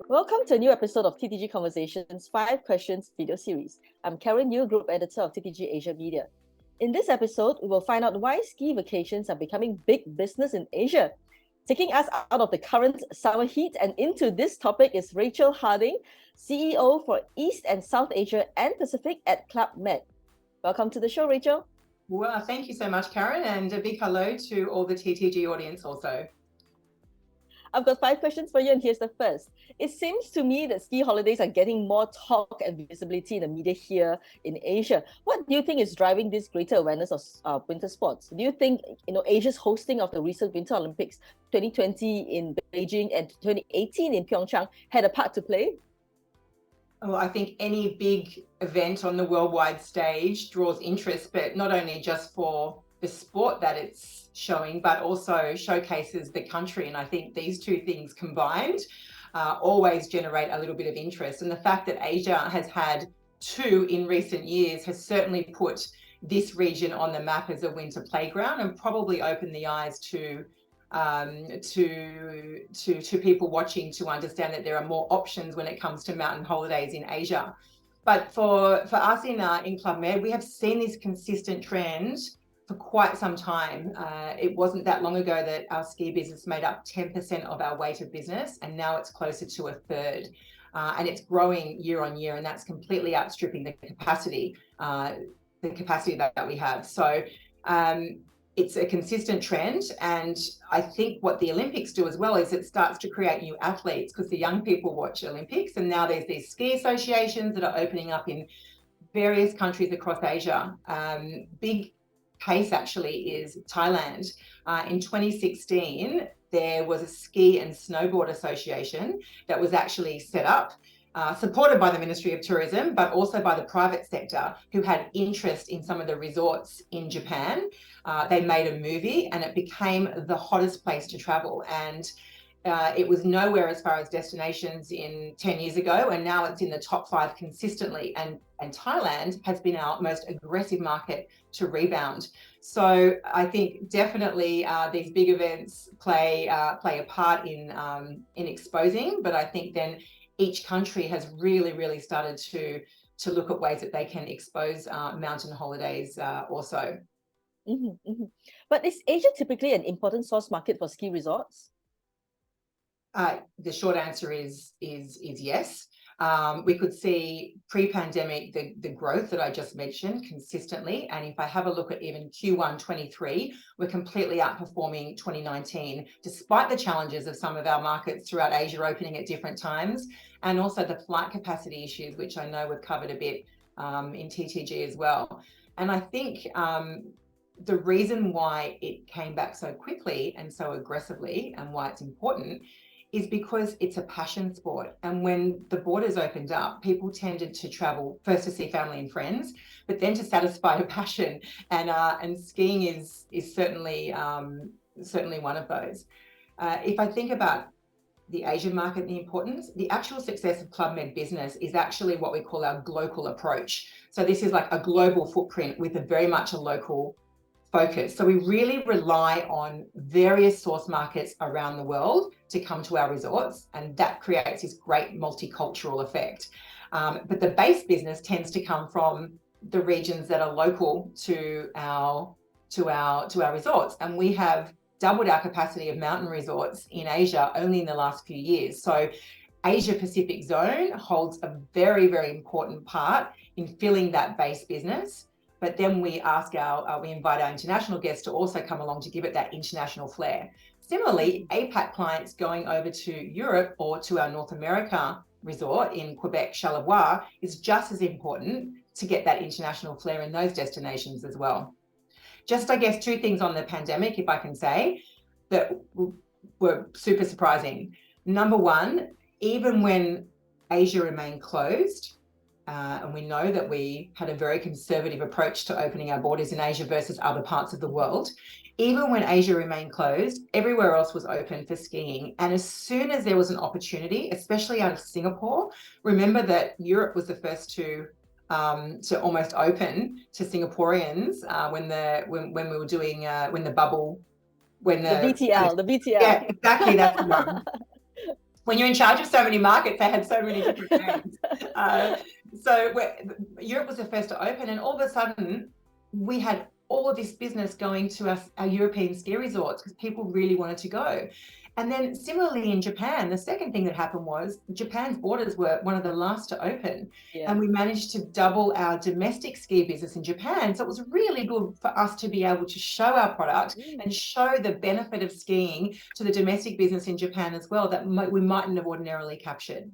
Welcome to a new episode of TTG Conversations 5 Questions video series. I'm Karen Yu, Group Editor of TTG Asia Media. In this episode, we will find out why ski vacations are becoming big business in Asia. Taking us out of the current summer heat and into this topic is Rachael Harding, CEO for East and South Asia and Pacific at Club Med. Welcome to the show, Rachael. Well, thank you so much, Karen, and a big hello to all the TTG audience also. I've got 5 questions for you, and here's the first. It seems to me that ski holidays are getting more talk and visibility in the media here in Asia. What do you think is driving this greater awareness of winter sports? Do you think Asia's hosting of the recent Winter Olympics 2020 in Beijing and 2018 in PyeongChang had a part to play? Well, I think any big event on the worldwide stage draws interest, but not only just for the sport that it's showing, but also showcases the country. And I think these two things combined always generate a little bit of interest. And the fact that Asia has had 2 in recent years has certainly put this region on the map as a winter playground and probably opened the eyes to people watching to understand that there are more options when it comes to mountain holidays in Asia. But for us in Club Med, we have seen this consistent trend for quite some time. It wasn't that long ago that our ski business made up 10% of our weight of business, and now it's closer to a third. And it's growing year on year, and that's completely outstripping the capacity that we have. So it's a consistent trend, and I think what the Olympics do as well is it starts to create new athletes, because the young people watch Olympics, and now there's these ski associations that are opening up in various countries across Asia. Big case actually is Thailand. In 2016, there was a ski and snowboard association that was actually set up, supported by the Ministry of Tourism, but also by the private sector, who had interest in some of the resorts in Japan. They made a movie and it became the hottest place to travel. And it was nowhere as far as destinations in 10 years ago, and now it's in the top 5 consistently. And Thailand has been our most aggressive market to rebound. So I think definitely these big events play a part in exposing, but I think then each country has really started to look at ways that they can expose mountain holidays also. But is Asia typically an important source market for ski resorts? The short answer is yes. We could see pre-pandemic the growth that I just mentioned consistently, and if I have a look at even Q1 23, we're completely outperforming 2019, despite the challenges of some of our markets throughout Asia opening at different times, and also the flight capacity issues, which I know we've covered a bit in TTG as well. And I think the reason why it came back so quickly and so aggressively, and why it's important, is because it's a passion sport. And when the borders opened up, people tended to travel first to see family and friends, but then to satisfy a passion. And skiing is certainly one of those. If I think about the Asian market and the importance, the actual success of Club Med business is actually what we call our global approach. So this is like a global footprint with very much a local focus. So we really rely on various source markets around the world to come to our resorts, and that creates this great multicultural effect. But the base business tends to come from the regions that are local to our resorts, and we have doubled our capacity of mountain resorts in Asia only in the last few years. So Asia Pacific zone holds a very important part in filling that base business. But then we invite our international guests to also come along to give it that international flair. Similarly, APAC clients going over to Europe or to our North America resort in Quebec, Charlevoix, is just as important to get that international flair in those destinations as well. Just, I guess, 2 things on the pandemic, if I can say, that were super surprising. Number 1, even when Asia remained closed, and we know that we had a very conservative approach to opening our borders in Asia versus other parts of the world. Even when Asia remained closed, everywhere else was open for skiing. And as soon as there was an opportunity, especially out of Singapore, remember that Europe was the first to almost open to Singaporeans when we were doing when the bubble, when the BTL. Yeah, exactly, that's the one. when you're in charge of so many markets, they had so many different names. So Europe was the first to open, and all of a sudden we had all of this business going to our European ski resorts because people really wanted to go. And then similarly in Japan, the second thing that happened was Japan's borders were one of the last to open. Yeah. And we managed to double our domestic ski business in Japan. So it was really good for us to be able to show our product and show the benefit of skiing to the domestic business in Japan as well that we mightn't have ordinarily captured.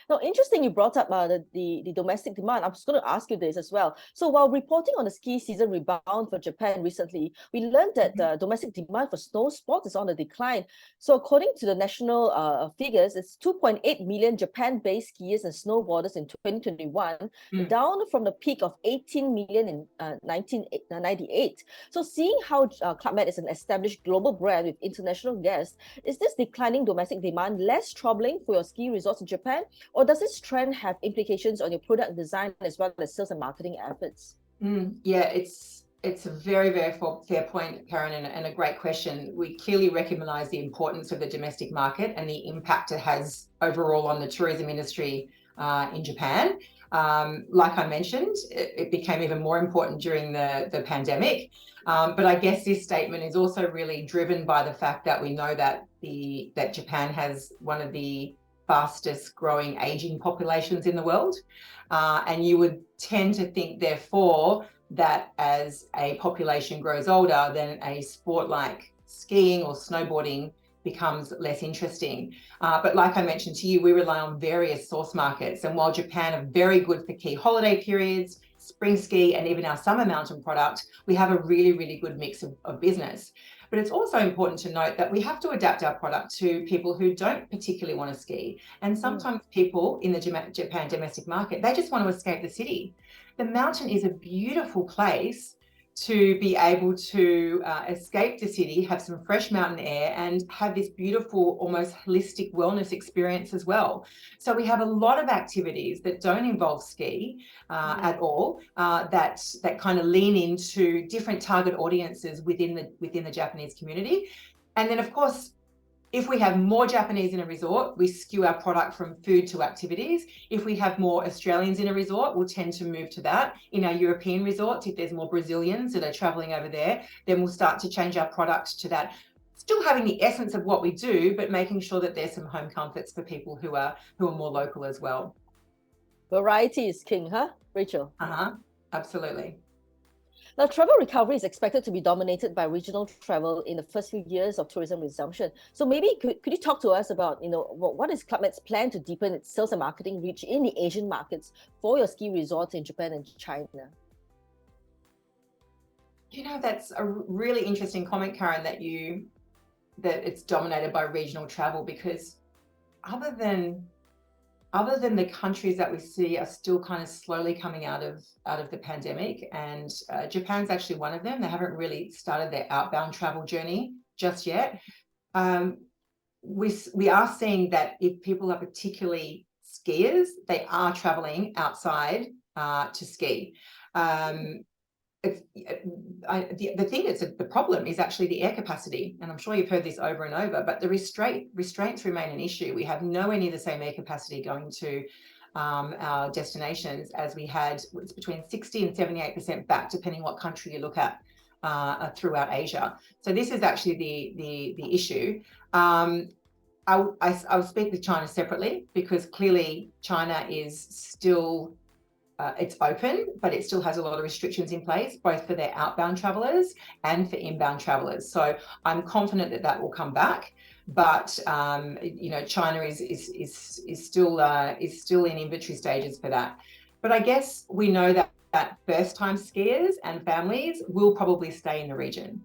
Now, interesting you brought up the domestic demand. I'm just going to ask you this as well. So while reporting on the ski season rebound for Japan recently, we learned that the domestic demand for snow sports is on the decline. So according to the national figures, it's 2.8 million Japan-based skiers and snowboarders in 2021, down from the peak of 18 million in 1998. So seeing how Club Med is an established global brand with international guests, is this declining domestic demand less troubling for your ski resorts in Japan, or does this trend have implications on your product design as well as sales and marketing efforts? Yeah, it's a very, very fair point, Karen, and a great question. We clearly recognise the importance of the domestic market and the impact it has overall on the tourism industry in Japan. Like I mentioned, it became even more important during the pandemic. But I guess this statement is also really driven by the fact that we know that that Japan has one of the fastest growing aging populations in the world. And you would tend to think, therefore, that as a population grows older, then a sport like skiing or snowboarding becomes less interesting. But like I mentioned to you, we rely on various source markets. And while Japan are very good for key holiday periods, spring ski, and even our summer mountain product, we have a really, really good mix of business. But it's also important to note that we have to adapt our product to people who don't particularly want to ski. And sometimes people in the Japan domestic market, they just want to escape the city. The mountain is a beautiful place to be able to escape the city, have some fresh mountain air, and have this beautiful, almost holistic wellness experience as well. So we have a lot of activities that don't involve ski at all, that kind of lean into different target audiences within the Japanese community. And then, of course, if we have more Japanese in a resort, we skew our product from food to activities. If we have more Australians in a resort, we'll tend to move to that. In our European resorts, if there's more Brazilians that are traveling over there, then we'll start to change our product to that. Still having the essence of what we do, but making sure that there's some home comforts for people who are more local as well. Variety is king, huh, Rachel? Absolutely. Now, travel recovery is expected to be dominated by regional travel in the first few years of tourism resumption. So maybe could you talk to us about, what is Club Med's plan to deepen its sales and marketing reach in the Asian markets for your ski resorts in Japan and China? That's a really interesting comment, Karen, that it's dominated by regional travel, because other than the countries that we see are still kind of slowly coming out of the pandemic, and Japan's actually one of them. They haven't really started their outbound travel journey just yet. We are seeing that if people are particularly skiers, they are traveling outside to ski. The thing that's the problem is actually the air capacity, and I'm sure you've heard this over and over, but the restraints remain an issue. We have nowhere near the same air capacity going to our destinations as we had. It's between 60 and 78% back, depending what country you look at throughout Asia. So this is actually the issue. I'll speak with China separately, because clearly China is still it's open, but it still has a lot of restrictions in place, both for their outbound travelers and for inbound travelers. So I'm confident that will come back, but China is still in inventory stages for that. But I guess we know that first-time skiers and families will probably stay in the region,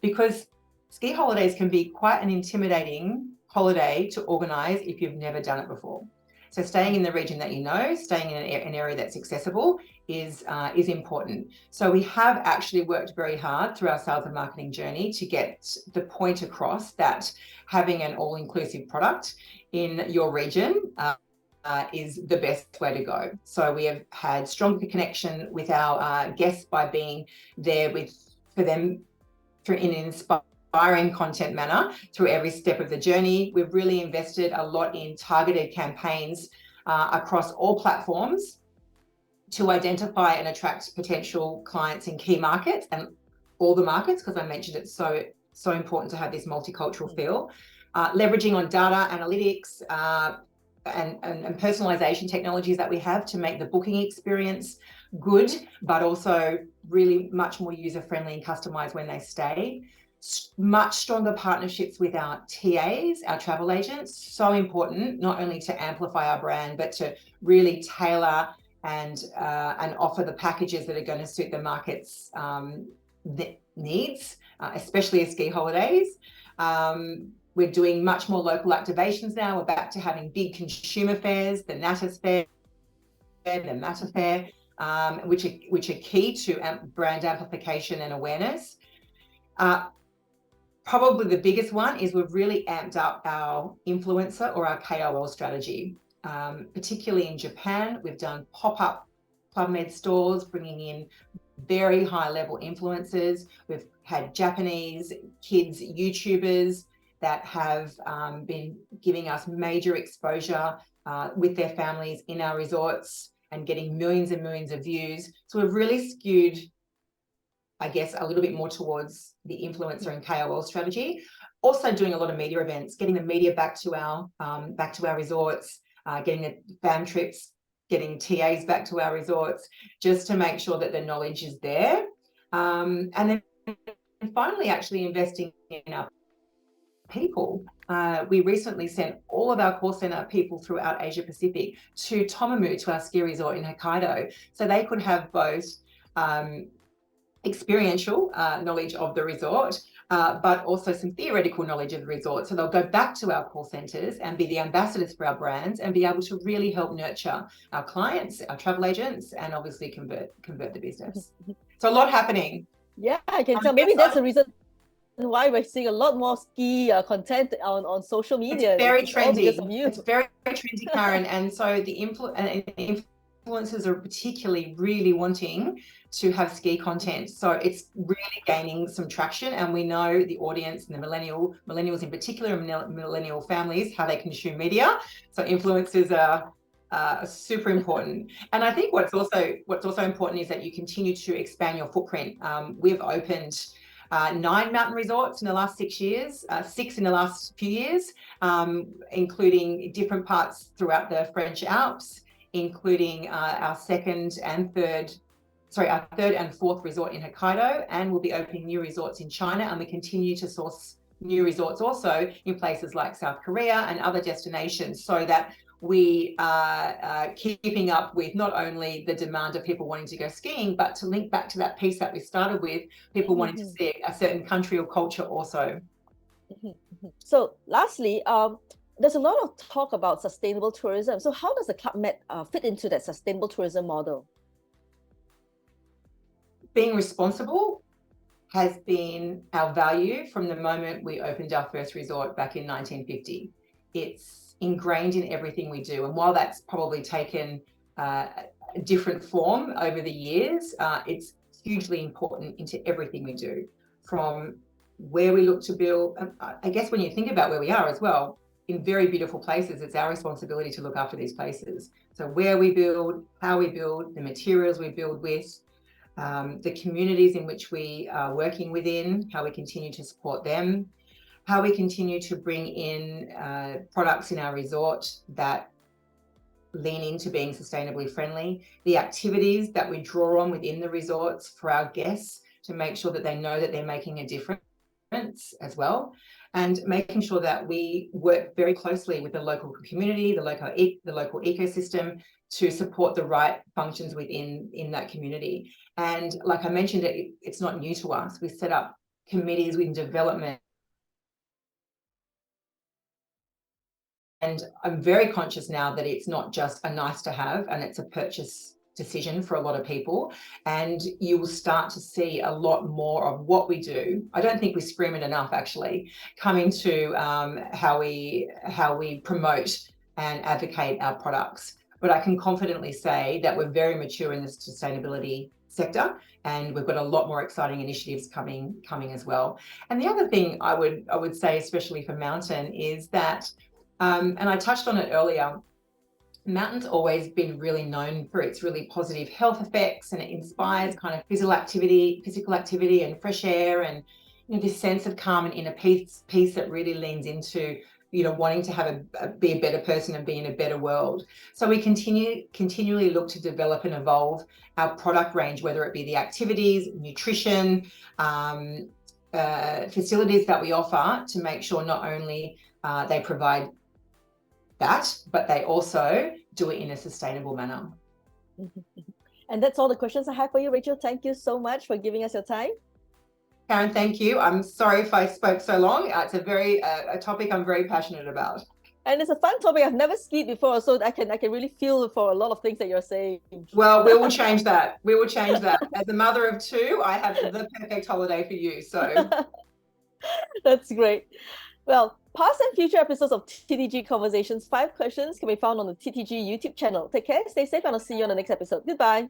because ski holidays can be quite an intimidating holiday to organise if you've never done it before. So staying in the region that you know, staying in an area that's accessible is important. So we have actually worked very hard through our sales and marketing journey to get the point across that having an all-inclusive product in your region is the best way to go. So we have had stronger connection with our guests by being there for them in an inspiring content manner through every step of the journey. We've really invested a lot in targeted campaigns across all platforms to identify and attract potential clients in key markets and all the markets, because I mentioned it's so important to have this multicultural feel. Leveraging on data analytics and personalization technologies that we have to make the booking experience good, but also really much more user-friendly and customized when they stay. Much stronger partnerships with our TAs, our travel agents, so important, not only to amplify our brand, but to really tailor and offer the packages that are going to suit the market's needs, especially as ski holidays. We're doing much more local activations now. We're back to having big consumer fairs, the Natas Fair, the Matter Fair, which are key to brand amplification and awareness. Probably the biggest one is we've really amped up our influencer or our KOL strategy. Particularly in Japan, we've done pop-up Club Med stores, bringing in very high-level influencers. We've had Japanese kids YouTubers that have been giving us major exposure with their families in our resorts and getting millions and millions of views. So we've really skewed, I guess, a little bit more towards the influencer and KOL strategy. Also doing a lot of media events, getting the media back to our resorts, getting the fam trips, getting TAs back to our resorts, just to make sure that the knowledge is there. And then finally, actually investing in our people. We recently sent all of our call center people throughout Asia Pacific to Tomamu, to our ski resort in Hokkaido, so they could have both experiential knowledge of the resort, but also some theoretical knowledge of the resort. So they'll go back to our call centers and be the ambassadors for our brands and be able to really help nurture our clients, our travel agents, and obviously convert the business. So a lot happening. Yeah, I can tell. Maybe that's the reason why we're seeing a lot more ski content on social media. It's very it's trendy. It's very trendy, Karen. And so the influencers are particularly really wanting to have ski content. So it's really gaining some traction. And we know the audience and the millennials in particular, and millennial families, how they consume media. So influencers are super important. And I think what's also important is that you continue to expand your footprint. We've opened 9 mountain resorts in the last 6 years, 6 in the last few years, including different parts throughout the French Alps, including our third and fourth resort in Hokkaido, and we'll be opening new resorts in China, and we continue to source new resorts also in places like South Korea and other destinations, so that we are keeping up with not only the demand of people wanting to go skiing, but to link back to that piece that we started with, people wanting to see a certain country or culture also. So lastly, there's a lot of talk about sustainable tourism. So how does the Club Med fit into that sustainable tourism model? Being responsible has been our value from the moment we opened our first resort back in 1950. It's ingrained in everything we do. And while that's probably taken a different form over the years, it's hugely important into everything we do. From where we look to build, I guess when you think about where we are as well, in very beautiful places, it's our responsibility to look after these places. So where we build, how we build, the materials we build with, the communities in which we are working within, how we continue to support them, how we continue to bring in products in our resort that lean into being sustainably friendly, the activities that we draw on within the resorts for our guests to make sure that they know that they're making a difference as well, and making sure that we work very closely with the local community, the local ecosystem, to support the right functions within that community. And like I mentioned, it's not new to us. We set up committees within development. And I'm very conscious now that it's not just a nice to have, and it's a purchase decision for a lot of people. And you will start to see a lot more of what we do. I don't think we scream it enough, actually, coming to how we promote and advocate our products. But I can confidently say that we're very mature in the sustainability sector, and we've got a lot more exciting initiatives coming as well. And the other thing I would say, especially for Mountain, is that, and I touched on it earlier, Mountain's always been really known for its really positive health effects, and it inspires kind of physical activity and fresh air, and this sense of calm and inner peace that really leans into wanting to be a better person and be in a better world. So we continually look to develop and evolve our product range, whether it be the activities, nutrition, facilities that we offer, to make sure not only they provide that, but they also do it in a sustainable manner. And that's all the questions I have for you, Rachael. Thank you so much for giving us your time. Karen, thank you. I'm sorry if I spoke so long. It's a topic I'm very passionate about. And it's a fun topic. I've never skied before, so I can really feel for a lot of things that you're saying. Well, we will change that. We will change that. As a mother of two, I have the perfect holiday for you. So that's great. Well, past and future episodes of TTG Conversations 5 Questions can be found on the TTG YouTube channel. Take care, stay safe, and I'll see you on the next episode. Goodbye.